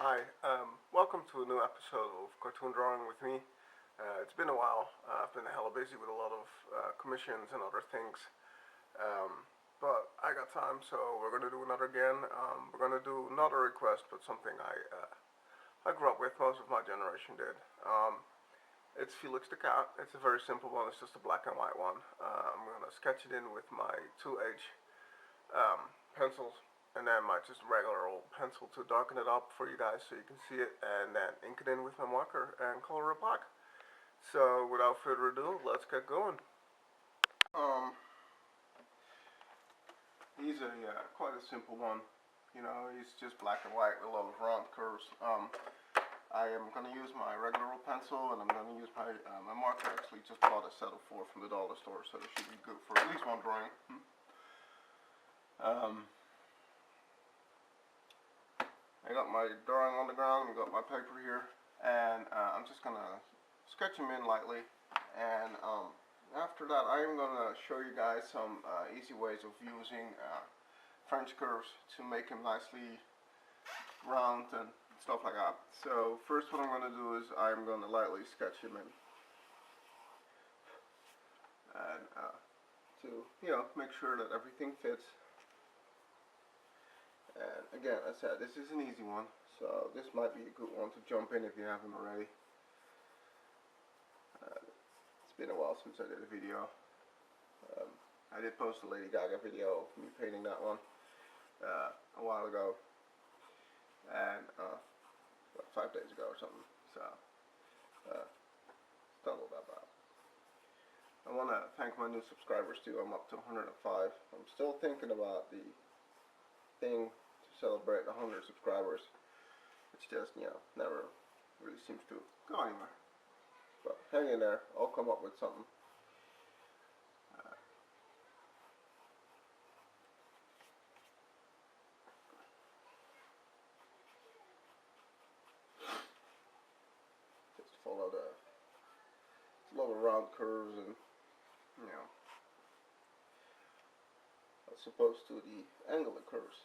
Hi, welcome to a new episode of Cartoon Drawing with me. It's been a while. I've been hella busy with a lot of commissions and other things. But I got time, so we're gonna do another again. We're gonna do another request, but something I grew up with. Most of my generation did. It's Felix the Cat. It's a very simple one. It's just a black and white one. I'm gonna sketch it in with my 2H pencils, and then my just regular old pencil to darken it up for you guys so you can see it, and then ink it in with my marker and color it black. So without further ado, let's get going. Um, he's quite a simple one. You know, he's just black and white with a lot of round curves. I am going to use my regular old pencil, and I'm going to use my marker. I actually just bought a set of 4 from the dollar store, so this should be good for at least one drawing. I got my drawing on the ground, I got my paper here, and I'm just going to sketch them in lightly, and after that I am going to show you guys some easy ways of using French curves to make them nicely round and stuff like that. So first what I'm going to do is I'm going to lightly sketch them in, and to make sure that everything fits. And again, as I said, this is an easy one, so this might be a good one to jump in if you haven't already. It's been a while since I did a video. I did post a Lady Gaga video of me painting that one a while ago, and about 5 days ago or something, so it's not all that bad. I want to thank my new subscribers too. I'm up to 105. I'm still thinking about the thing to celebrate 100 subscribers. It's just, never really seems to go anywhere. But hang in there, I'll come up with something. Just follow the little round curves and, as opposed to the angular curves.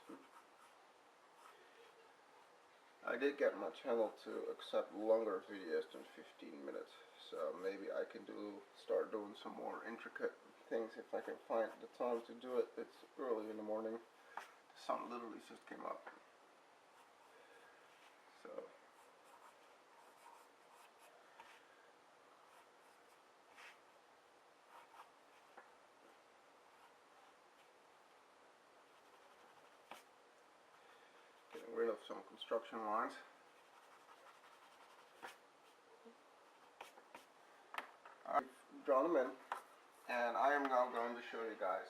I did get my channel to accept longer videos than 15 minutes, so maybe I can start doing some more intricate things if I can find the time to do it. It's early in the morning. The sun literally just came up. So getting rid of some construction lines. I've drawn them in, and I am now going to show you guys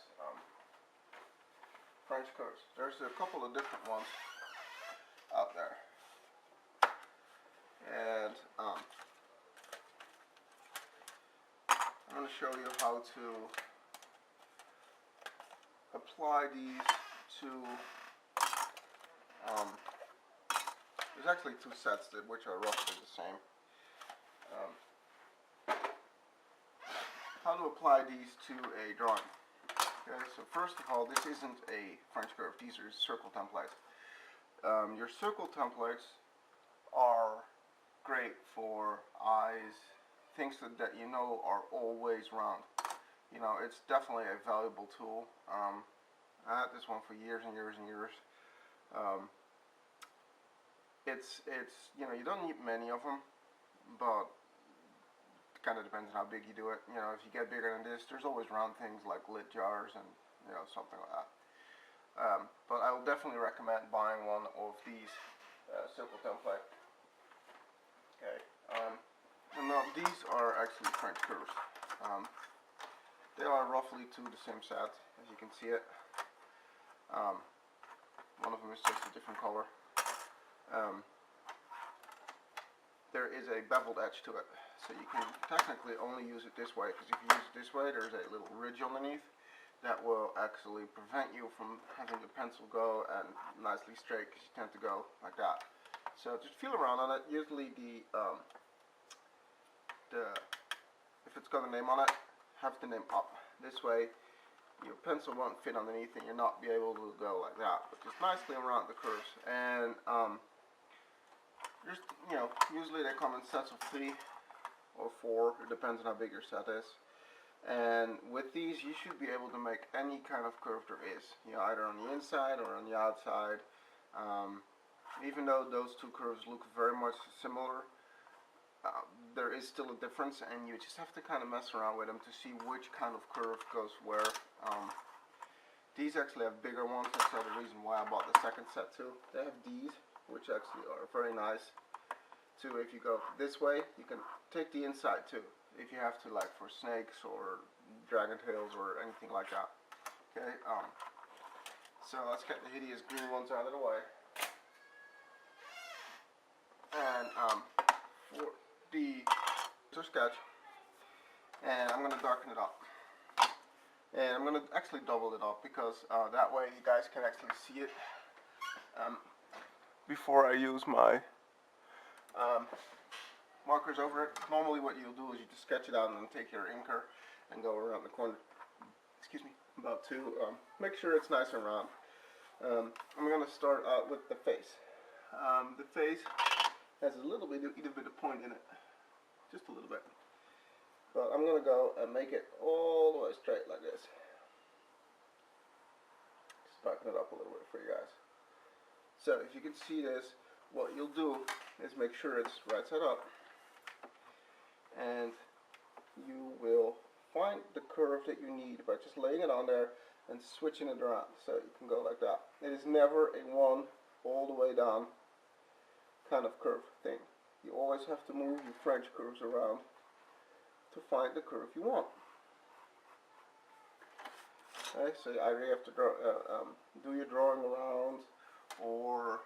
French curves. There's a couple of different ones out there, and I'm going to show you how to apply these to there's actually 2 sets which are roughly the same. How to apply these to a drawing. Okay, so first of all, this isn't a French curve, these are circle templates. Your circle templates are great for eyes, things that you know are always round. It's definitely a valuable tool. I had this one for years and years and years. It's you don't need many of them, but it kind of depends on how big you do it. If you get bigger than this, there's always round things like lid jars and something like that. But I will definitely recommend buying one of these circle template. Okay, and now these are actually French curves. They are roughly to the same set, as you can see it. One of them is just a different color. There is a beveled edge to it, so you can technically only use it this way, because if you use it this way, there's a little ridge underneath that will actually prevent you from having the pencil go and nicely straight, because you tend to go like that. So just feel around on it. Usually if it's got a name on it, have the name up. This way your pencil won't fit underneath and you'll not be able to go like that, but just nicely around the curves. And usually they come in sets of 3 or 4, it depends on how big your set is. And with these you should be able to make any kind of curve there is, either on the inside or on the outside. Even though those two curves look very much similar, there is still a difference, and you just have to kind of mess around with them to see which kind of curve goes where. These actually have bigger ones, that's the reason why I bought the second set too. They have these, which actually are very nice too. If you go this way, you can take the inside too, if you have to, like for snakes or dragon tails or anything like that. Okay, so let's get the hideous green ones out of the way. And for the sketch, and I'm going to darken it up. And I'm going to actually double it up because that way you guys can actually see it before I use my markers over it. Normally what you'll do is you just sketch it out and then take your inker and go around the corner, about to make sure it's nice and round. I'm going to start out with the face. The face has a little bit of point in it, just a little bit. But I'm going to go and make it all the way straight like this. Just darken it up a little bit for you guys. So if you can see this, what you'll do is make sure it's right side up. And you will find the curve that you need by just laying it on there and switching it around. So you can go like that. It is never a one all the way down kind of curve thing. You always have to move your French curves around to find the curve you want. Okay, so either you have to draw, do your drawing around, or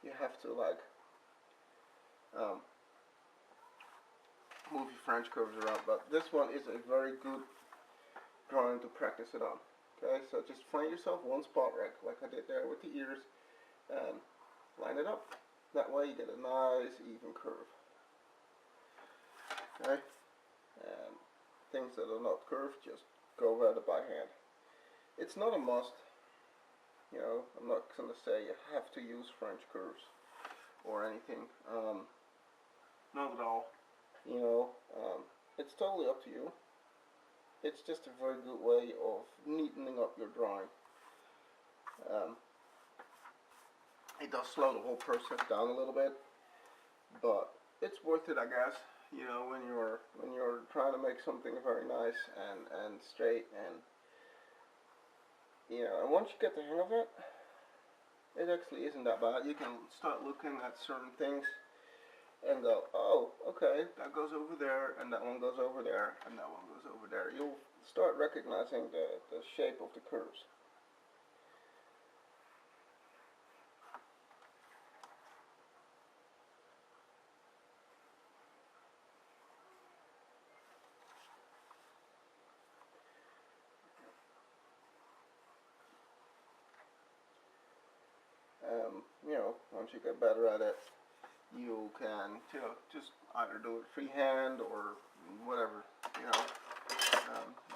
you have to like move your French curves around. But this one is a very good drawing to practice it on. Okay, so just find yourself one spot like I did there with the ears, and line it up. That way you get a nice even curve. Okay. And things that are not curved, just go about it by hand. It's not a must, I'm not going to say you have to use French curves or anything, not at all. It's totally up to you. It's just a very good way of neatening up your drawing. It does slow the whole process down a little bit, but it's worth it, I guess. When you're trying to make something very nice and straight, and and once you get the hang of it, it actually isn't that bad. You can start looking at certain things and go, oh, okay, that goes over there, and that one goes over there, and that one goes over there. You'll start recognizing the shape of the curves. Once you get better at it, you can, just either do it freehand or whatever,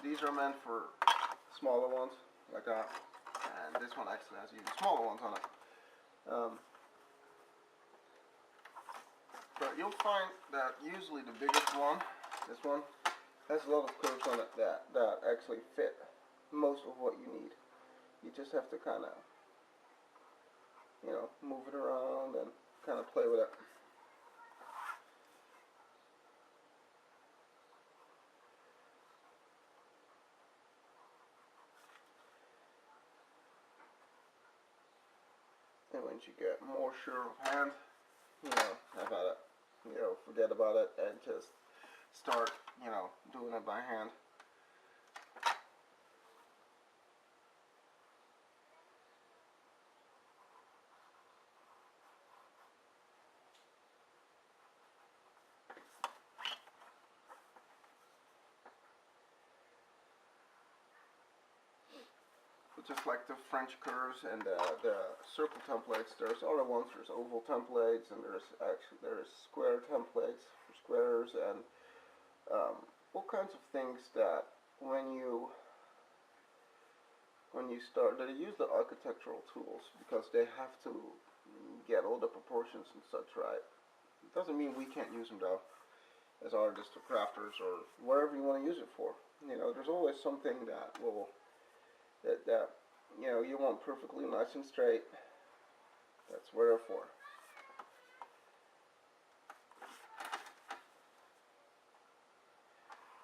These are meant for smaller ones, like that, and this one actually has even smaller ones on it. But you'll find that usually the biggest one, this one, has a lot of curves on it that actually fit most of what you need. You just have to kind of move it around and kind of play with it. And once you get more sure of hand, have at it. Forget about it and just start, doing it by hand. Just like the French curves and the circle templates, there's other ones. There's oval templates, and there's square templates for squares, and all kinds of things that when you start, they use the architectural tools because they have to get all the proportions and such right. Doesn't mean we can't use them though, as artists or crafters or wherever you want to use it for. You know, there's always something that will that you know you want perfectly nice and straight. That's what they're for.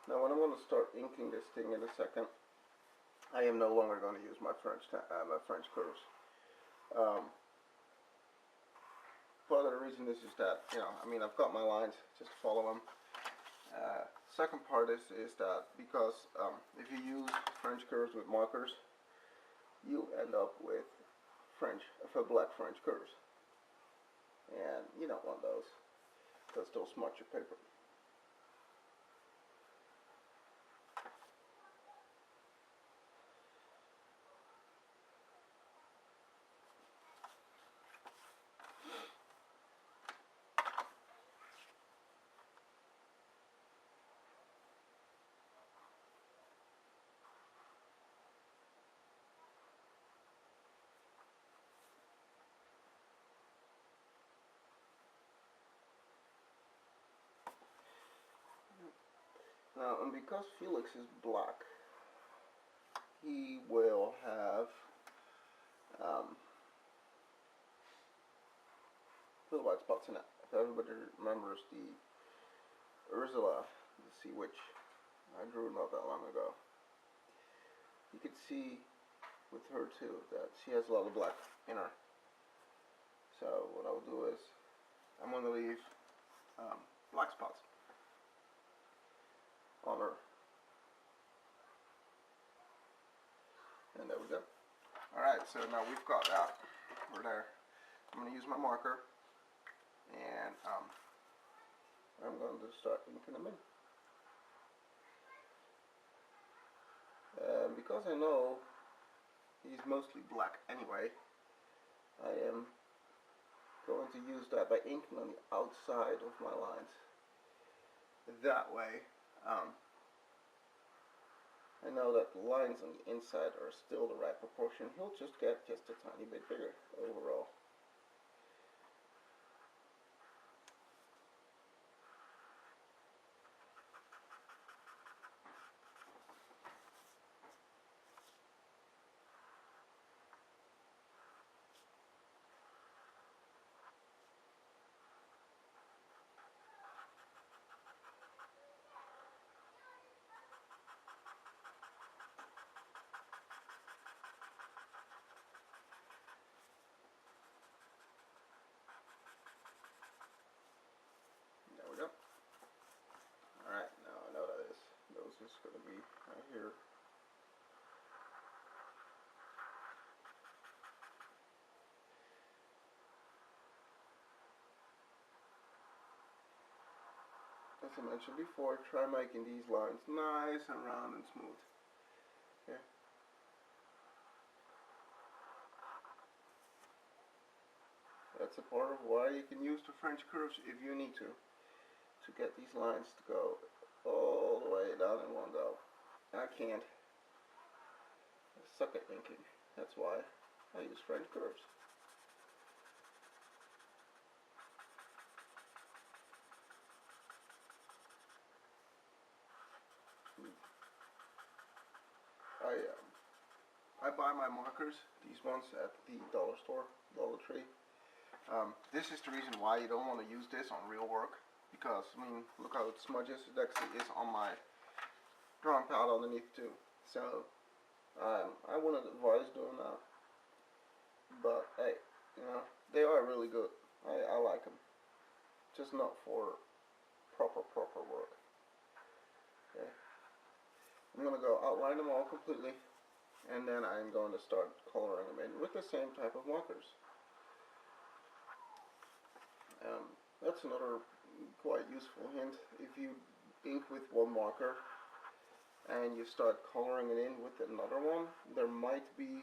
Now, when I'm going to start inking this thing in a second, I am no longer going to use my French curves. Um, part of the reason is that, you know, I mean, I've got my lines, just follow them. Second part is that because if you use French curves with markers, you end up with black French curves, and you don't want those because they'll smudge your paper. Now, and because Felix is black, he will have little white spots in it. If everybody remembers the Ursula, the sea witch, I drew not that long ago, you could see with her too that she has a lot of black in her. So what I'll do is I'm going to leave black spots on her. And there we go. Alright, so now we've got that. We're there. I'm going to use my marker, and I'm going to start inking them in. Because I know he's mostly black anyway, I am going to use that by inking on the outside of my lines. That way, I know that the lines on the inside are still the right proportion. He'll just get just a tiny bit bigger overall. There we go. Alright, now I know that those is going to be right here. As I mentioned before, try making these lines nice and round and smooth. Okay. That's a part of why you can use the French curves if you need to get these lines to go all the way down in one go. I can't. I suck at inking. That's why I use French curves. I buy my markers, these ones at the dollar store, Dollar Tree. This is the reason why you don't want to use this on real work, because I mean, look how it smudges. It actually is on my drawing pad underneath too. So I wouldn't advise doing that. But hey, you know, they are really good. I like them, just not for proper work. Okay. I'm gonna go outline them all completely, and then I'm going to start coloring them in with the same type of markers. That's another quite useful hint. If you ink with one marker and you start coloring it in with another one, there might be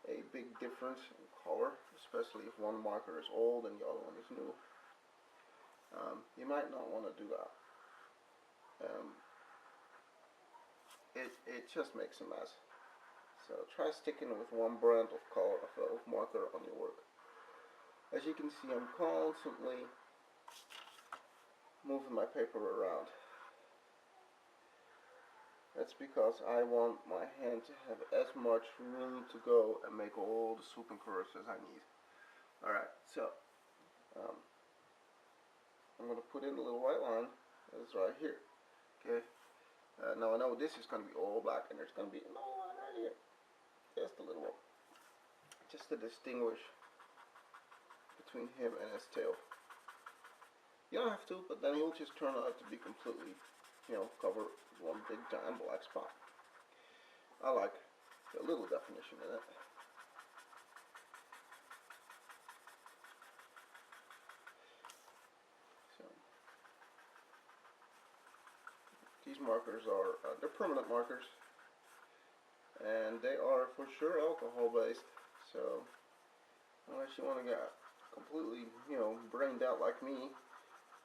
a big difference in color, especially if one marker is old and the other one is new. You might not want to do that. It just makes a mess. So try sticking with one brand of color of marker on your work. As you can see, I'm constantly moving my paper around. That's because I want my hand to have as much room to go and make all the swooping curves as I need. Alright, so I'm going to put in a little white line. That's right here. Okay. Now I know this is going to be all black and there's going to be no line right here. Just a little one. Just to distinguish between him and his tail. You don't have to, but then he'll just turn out to be completely, cover one big giant black spot. I like a little definition in it. So these markers are they're permanent markers, and they are for sure alcohol based. So unless you want to get completely, brained out like me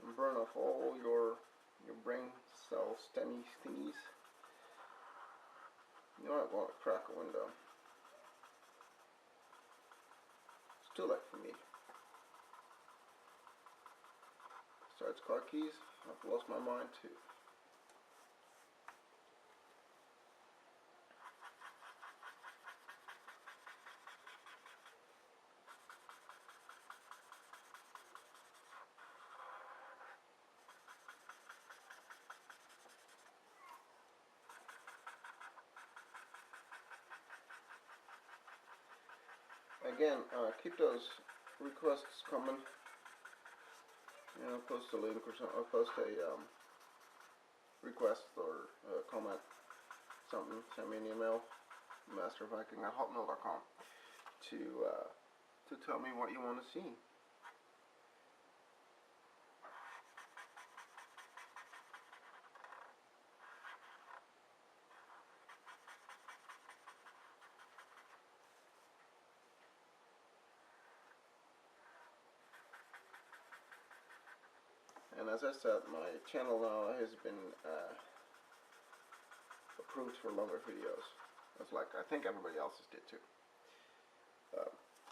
and burn off all your brain cell thingies, you might want to crack a window. It's too late for me. Besides car keys, I've lost my mind too. Again, keep those requests coming. Post a link or something, or post a request or comment, something. Send me an email, masterviking@hotmail.com, to tell me what you want to see. And as I said, my channel now has been approved for longer videos. That's like I think everybody else's did too.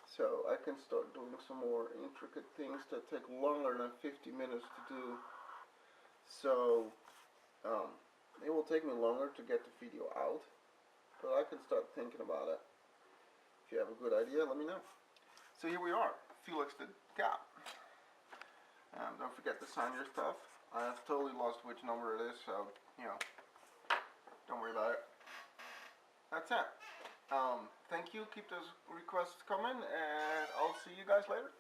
So I can start doing some more intricate things that take longer than 50 minutes to do. So it will take me longer to get the video out, but I can start thinking about it. If you have a good idea, let me know. So here we are, Felix the Cat. Don't forget to sign your stuff. I have totally lost which number it is, so, don't worry about it. That's it. Thank you. Keep those requests coming, and I'll see you guys later.